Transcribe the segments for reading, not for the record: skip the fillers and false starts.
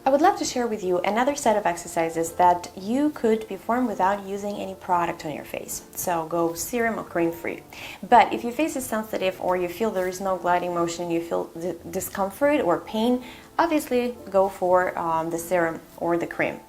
I would love to share with you another set of exercises that you could perform without using any product on your face. So go serum or cream free. But if your face is sensitive or you feel there is no gliding motion, you feel discomfort or pain, obviously go for the serum or the cream.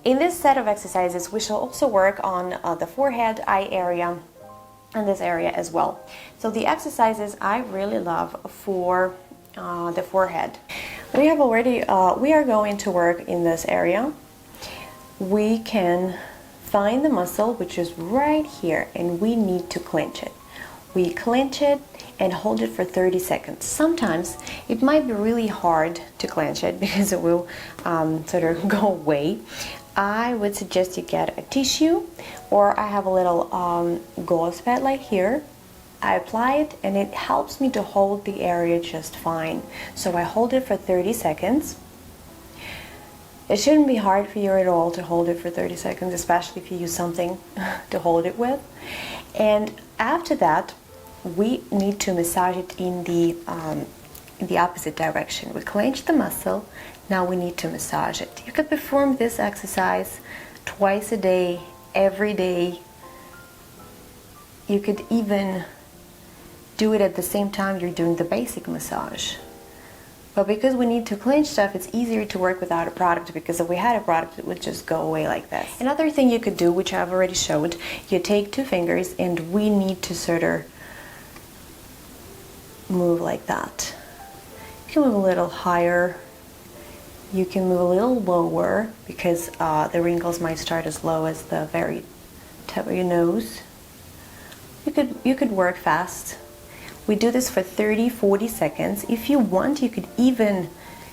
In this set of exercises, we shall also work on the forehead, eye area, and this area as well. So the exercises I really love for the forehead. We are going to work in this area. We can find the muscle, which is right here, and we need to clench it. We clench it and hold it for 30 seconds. Sometimes it might be really hard to clench it because it will sort of go away. I would suggest you get a tissue, or I have a little gauze pad like here. I apply it and it helps me to hold the area just fine. So I hold it for 30 seconds. It shouldn't be hard for you at all to hold it for 30 seconds, especially if you use something to hold it with. And after that, we need to massage it in the opposite direction. We clench the muscle, now we need to massage it. You could perform this exercise twice a day, every day. You could even do it at the same time you're doing the basic massage. But because we need to clench stuff, it's easier to work without a product, because if we had a product, it would just go away like this. Another thing you could do, which I've already showed, you take two fingers and we need to sort of move like that. You can move a little higher, you can move a little lower, because the wrinkles might start as low as the very tip of your nose. You could work fast. We do this for 30-40 seconds. If you want, you could even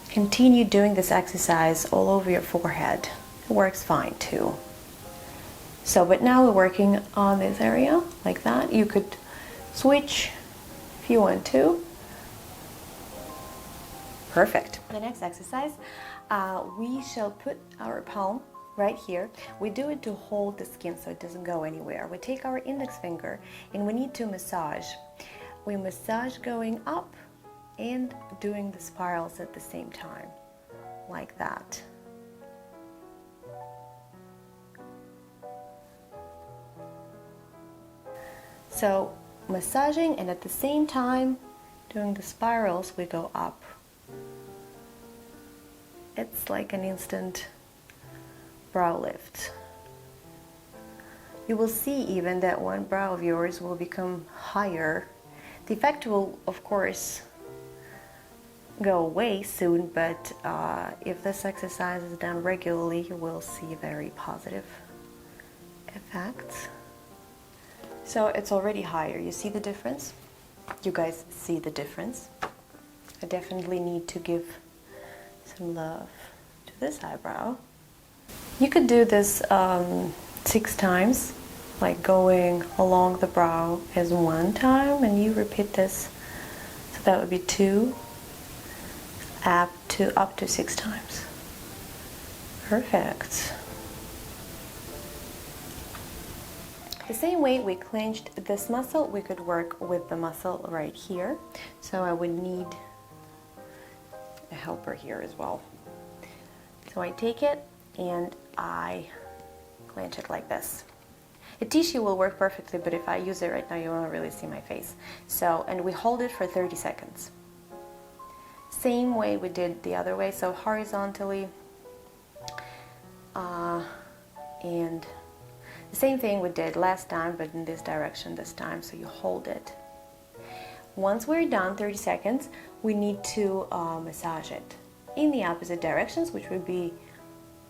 continue doing this exercise all over your forehead. It works fine too. So, but now we're working on this area like that. You could switch if you want to. Perfect. The next exercise, we shall put our palm right here. We do it to hold the skin so it doesn't go anywhere. We take our index finger and we need to massage. We massage going up and doing the spirals at the same time, like that. So massaging, and at the same time doing the spirals, we go up. It's like an instant brow lift. You will see even that one brow of yours will become higher. The effect will, of course, go away soon, but if this exercise is done regularly, you will see very positive effects. So it's already higher. You see the difference? You guys see the difference? I definitely need to give some love to this eyebrow. You could do this 6 times. Like going along the brow as 1 time, and you repeat this, so that would be 2 up to 6 times. Perfect. The same way we clenched this muscle, we could work with the muscle right here. So I would need a helper here as well. So I take it and I clench it like this. The tissue will work perfectly, but if I use it right now, you won't really see my face. So, and we hold it for 30 seconds. Same way we did the other way, so horizontally, and the same thing we did last time, but in this direction this time, so you hold it. Once we're done, 30 seconds, we need to massage it in the opposite directions, which would be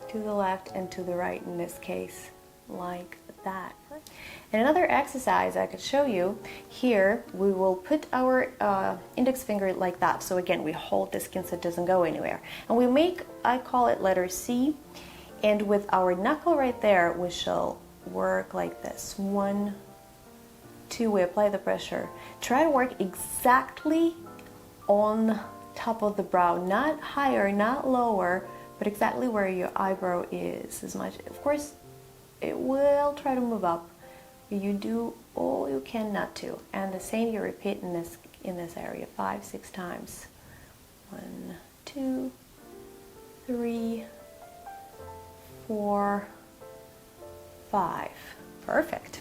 to the left and to the right in this case, like that. And another exercise I could show you here, we will put our index finger like that. So again, we hold the skin so it doesn't go anywhere. And we make, I call it letter C, and with our knuckle right there, we shall work like this. 1, 2, we apply the pressure. Try to work exactly on top of the brow, not higher, not lower, but exactly where your eyebrow is. As much, of course, it will try to move up. You do all you can not to, and the same you repeat in this, in this area 5-6 times. 1, 2, 3, 4, 5. Perfect.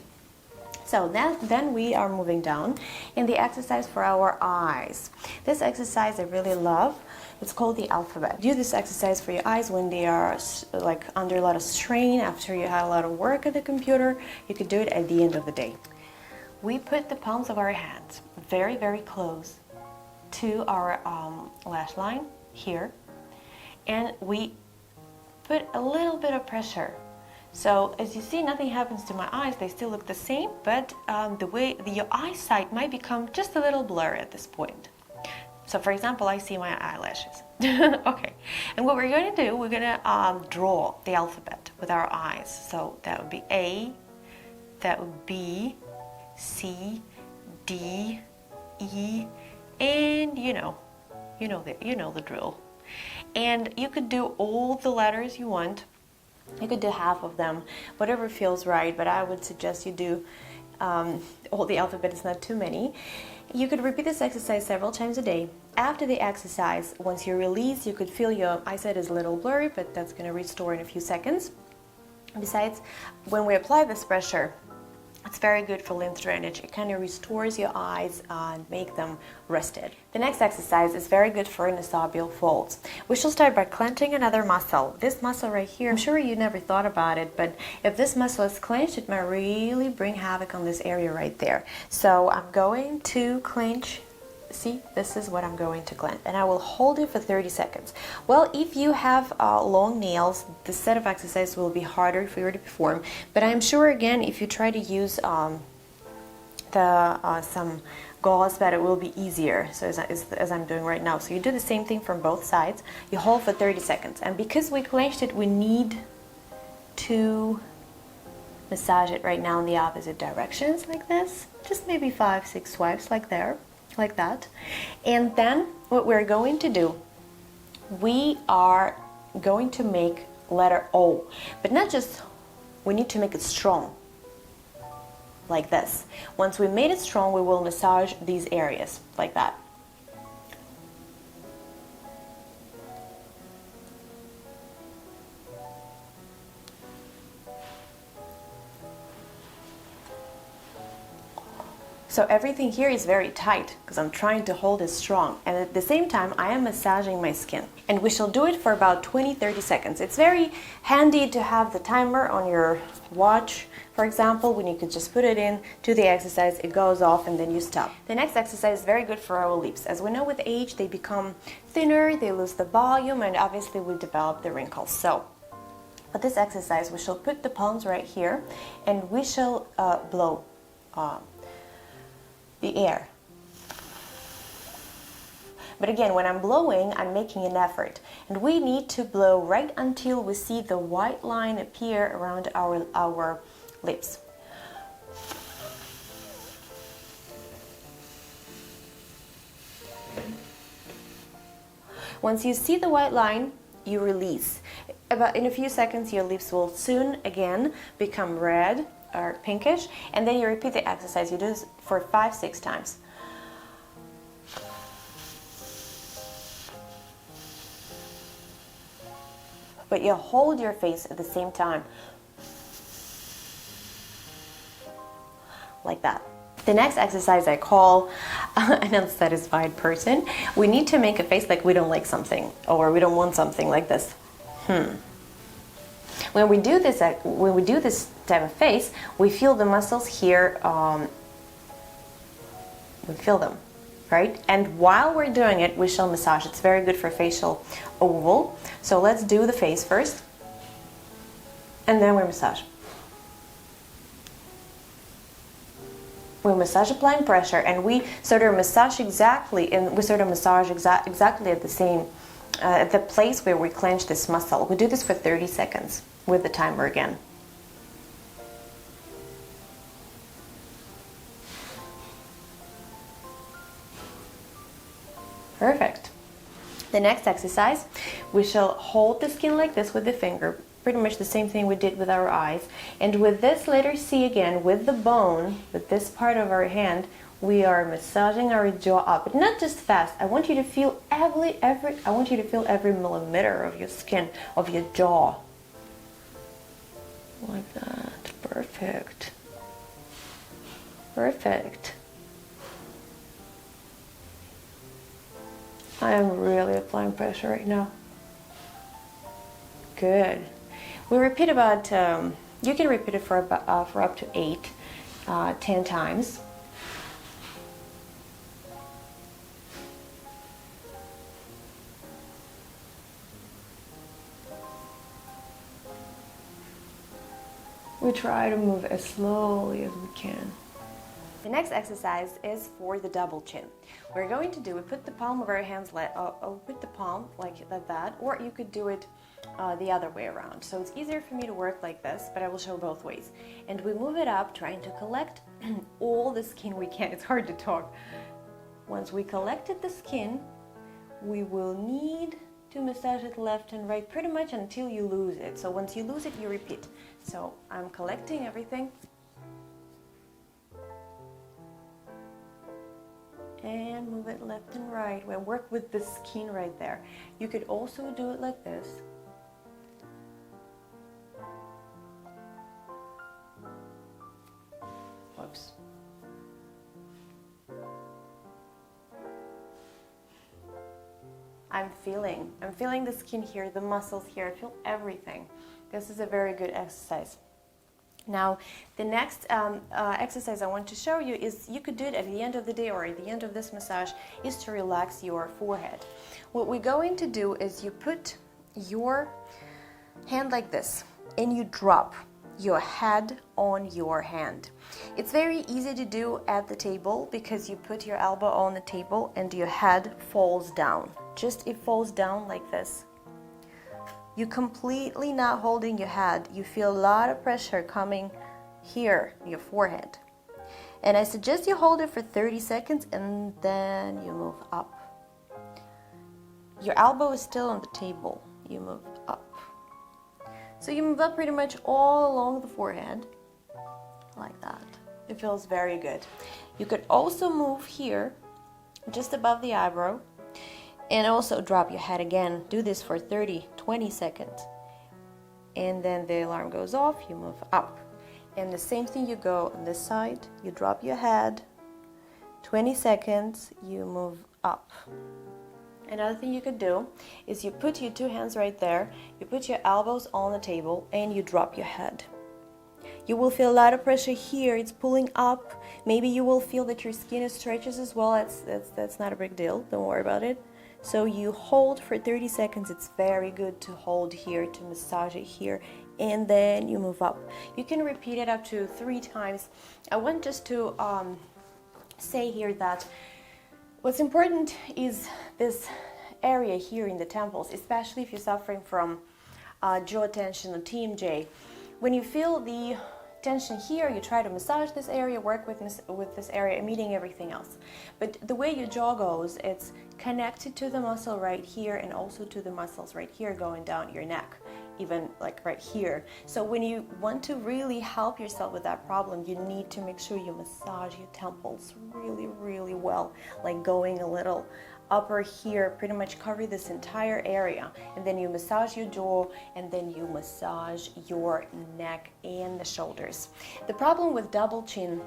So then we are moving down in the exercise for our eyes. This exercise I really love. It's called the alphabet. Do this exercise for your eyes when they are like under a lot of strain after you had a lot of work at the computer. You could do it at the end of the day. We put the palms of our hands very, very close to our lash line here, and we put a little bit of pressure. So as you see, nothing happens to my eyes. They still look the same, but your eyesight might become just a little blurry at this point. So for example, I see my eyelashes. Okay, and what we're going to do, we're going to draw the alphabet with our eyes. So that would be A, that would be C, D, E, and you know the drill. And you could do all the letters you want. You could do half of them, whatever feels right, but I would suggest you do all the alphabet. It's not too many. You could repeat this exercise several times a day. After the exercise, once you release, you could feel your eyesight is a little blurry, but that's going to restore in a few seconds. Besides, when we apply this pressure, it's very good for lymph drainage. It kind of restores your eyes and make them rested. The next exercise is very good for nasolabial folds. We shall start by clenching another muscle. This muscle right here, I'm sure you never thought about it, but if this muscle is clenched, it might really bring havoc on this area right there. So I'm going to clench. See, this is what I'm going to clench, and I will hold it for 30 seconds. Well, if you have long nails, this set of exercises will be harder for you to perform, but I'm sure again if you try to use some gauze, that it will be easier, so as I'm doing right now. So you do the same thing from both sides. You hold for 30 seconds, and because we clenched it, we need to massage it right now in the opposite directions like this, just maybe 5-6 swipes like that. And then what we're going to do, we are going to make letter O, but not just, we need to make it strong like this. Once we made it strong, we will massage these areas like that. So everything here is very tight because I'm trying to hold it strong, and at the same time I am massaging my skin. And we shall do it for about 20-30 seconds. It's very handy to have the timer on your watch, for example, when you could just put it in to the exercise, it goes off and then you stop. The next exercise is very good for our lips. As we know, with age they become thinner, they lose the volume, and obviously we develop the wrinkles. So for this exercise we shall put the palms right here, and we shall blow the air. But again, when I'm blowing, I'm making an effort, and we need to blow right until we see the white line appear around our lips. Once you see the white line, you release. About in a few seconds, your lips will soon again become red or pinkish, and then you repeat the exercise. You do this for 5-6 times. But you hold your face at the same time, like that. The next exercise I call an unsatisfied person. We need to make a face like we don't like something, or we don't want something, like this. When we do this type of face, we feel the muscles here. We feel them, right? And while we're doing it, we shall massage. It's very good for facial oval. So let's do the face first, and then we massage. We massage applying pressure, and we sort of massage exactly, and we sort of massage exactly at the same, at the place where we clench this muscle. We do this for 30 seconds with the timer again. Perfect. The next exercise, we shall hold the skin like this with the finger, pretty much the same thing we did with our eyes. And with this letter C again, with the bone, with this part of our hand, We are massaging our jaw up, but not just fast. I want you to feel every millimeter of your skin, of your jaw. Like that. Perfect. Perfect. I am really applying pressure right now. Good. We repeat about, you can repeat it for up to 10 times. We try to move as slowly as we can. The next exercise is for the double chin. We're going to do, we put the palm of our hands, put the palm like that, or you could do it the other way around. So it's easier for me to work like this, but I will show both ways. And we move it up, trying to collect all the skin we can. It's hard to talk. Once we collected the skin, we will need to massage it left and right pretty much until you lose it. So once you lose it, you repeat. So I'm collecting everything. And move it left and right. We work with the skin right there. You could also do it like this. Whoops. I'm feeling the skin here, the muscles here. I feel everything. This is a very good exercise. Now, the next exercise I want to show you is, you could do it at the end of the day or at the end of this massage, is to relax your forehead. What we're going to do is you put your hand like this and you drop your head on your hand. It's very easy to do at the table because you put your elbow on the table and your head falls down. Just it falls down like this. You're completely not holding your head. You feel a lot of pressure coming here, your forehead. And I suggest you hold it for 30 seconds and then you move up. Your elbow is still on the table. You move up. So you move up pretty much all along the forehead, like that. It feels very good. You could also move here, just above the eyebrow, and also drop your head again. Do this for 20 seconds. And then the alarm goes off, you move up. And the same thing, you go on this side, you drop your head, 20 seconds, you move up. Another thing you could do is you put your two hands right there, you put your elbows on the table, and you drop your head. You will feel a lot of pressure here, it's pulling up. Maybe you will feel that your skin stretches as well. That's not a big deal, don't worry about it. So you hold for 30 seconds, it's very good to hold here, to massage it here, and then you move up. You can repeat it up to 3 times. I want just to say here that what's important is this area here in the temples, especially if you're suffering from jaw tension or TMJ. When you feel the tension here, you try to massage this area, work with this area, meeting everything else. But the way your jaw goes, it's connected to the muscle right here and also to the muscles right here going down your neck, even like right here. So when you want to really help yourself with that problem, you need to make sure you massage your temples really, really well, like going a little upper here, pretty much cover this entire area, and then you massage your jaw, and then you massage your neck and the shoulders. The problem with double chin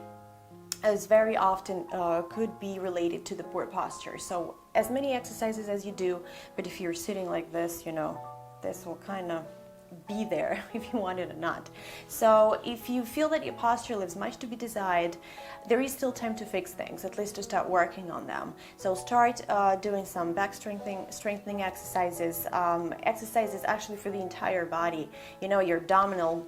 is very often could be related to the poor posture. So as many exercises as you do, but if you're sitting like this, you know, this will kind of be there if you want it or not. So if you feel that your posture leaves much to be desired, there is still time to fix things, at least to start working on them. So start doing some back strengthening exercises, exercises actually for the entire body. You know, your abdominal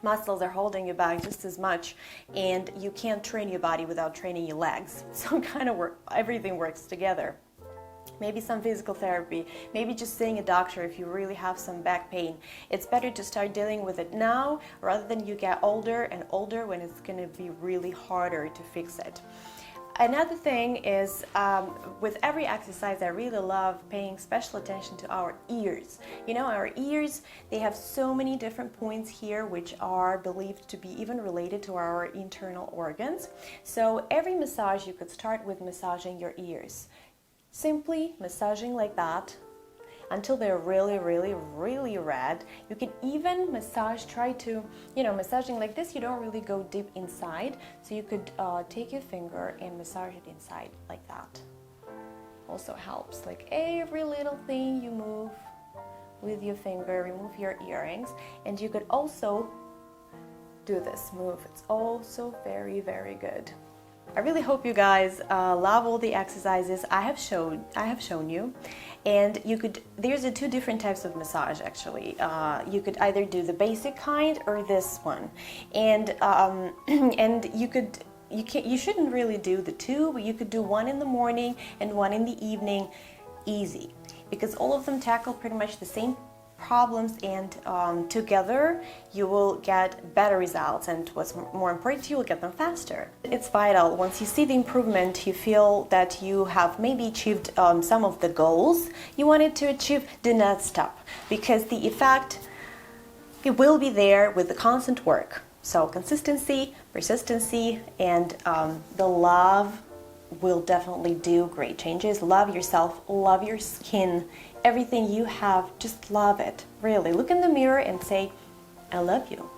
muscles are holding you back just as much, and you can't train your body without training your legs. So kind of everything works together. Maybe some physical therapy, maybe just seeing a doctor if you really have some back pain. It's better to start dealing with it now rather than you get older and older when it's going to be really harder to fix it. Another thing is, with every exercise, I really love paying special attention to our ears. You know, our ears, they have so many different points here which are believed to be even related to our internal organs. So every massage, you could start with massaging your ears. Simply massaging like that until they're really, really, really red. You can even massage, try to, you know, massaging like this, you don't really go deep inside. So you could take your finger and massage it inside like that. Also helps, like every little thing you move with your finger, remove your earrings. And you could also do this move. It's also very, very good. I really hope you guys love all the exercises I have shown you, and you could. There's two different types of massage actually. You could either do the basic kind or this one, and and you shouldn't really do the two, but you could do one in the morning and one in the evening, easy, because all of them tackle pretty much the same problems, and together you will get better results, and what's more important, you will get them faster. It's vital. Once you see the improvement, you feel that you have maybe achieved some of the goals you wanted to achieve, do not stop, because the effect, it will be there with the constant work. So consistency, persistency, and the love will definitely do great changes. Love yourself, love your skin, everything you have, just love it. Really, look in the mirror and say, I love you.